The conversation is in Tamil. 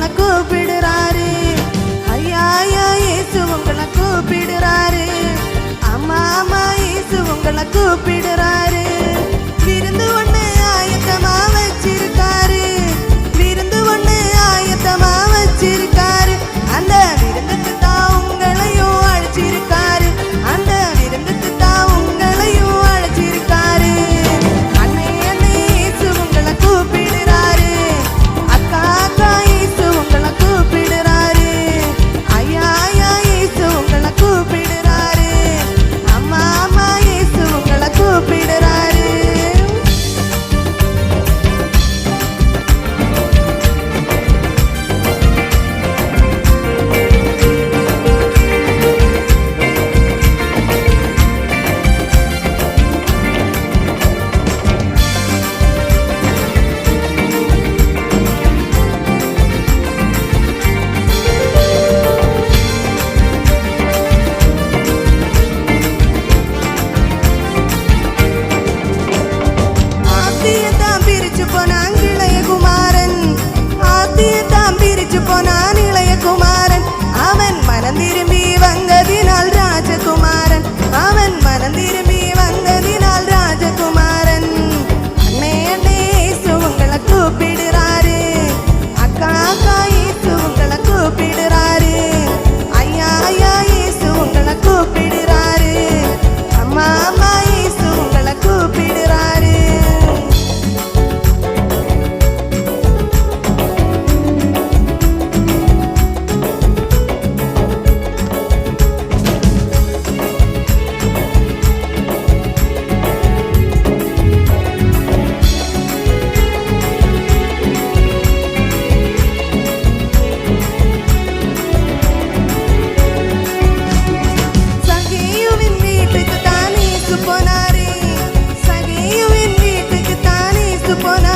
உங்களை கூப்பிடுறாரு. ஐயா ஐயா இயேசு உங்களை கூப்பிடுறாரு. அம்மா அம்மா இயேசு உங்களை கூப்பிடுறாரு. விருந்து ஒண்ணு ஆயத்தமா வச்சிருக்காரு. விருந்து ஒண்ணு ஆயத்தமா வச்சிருக்காரு. அந்த விருந்துக்கு தான் உங்களையும் அழைச்சிருக்காரு. அந்த விருந்துக்கு தான் உங்களையும் அழைச்சிருக்காரு. அண்ணே அண்ணே இயேசு உங்களை கூப்பிடுறாரு. அக்கா அக்கா இயேசு உங்களை கூப்பிடுறாரு. ஐயா ஐயா இயேசு உங்களை கூப்பிடுறாரு. அம்மா அம்மா இயேசு உங்களை கூப்பிடுறாரு. ஆத்தியத்தான் பிரிச்சு போனான் இளைய குமாரன். ஆத்தியத்தான் பிரிச்சு போனான் இளைய குமாரன். அவன் மனம் திரும்பி வந்ததினால் ராஜகுமாரன். அவன் மனம் திரும்பி வந்ததினால் ராஜகுமாரன். அண்ணே அண்ணே இயேசு உங்களை கூப்பிடுறாரு. அக்கா அக்கா இயேசு உங்களை கூப்பிடுறாரு. ஐயா ஐயா இயேசு உங்களை கூப்பிடுறாரு. அம்மா அம்மா இயேசு உங்களை கூப்பிடுறாரு. சகேயுவின் வீட்டுக்கு தான் இயேசு போனாரு. சகேயுவின் வீட்டுக்கு தான் இயேசு போனாரு.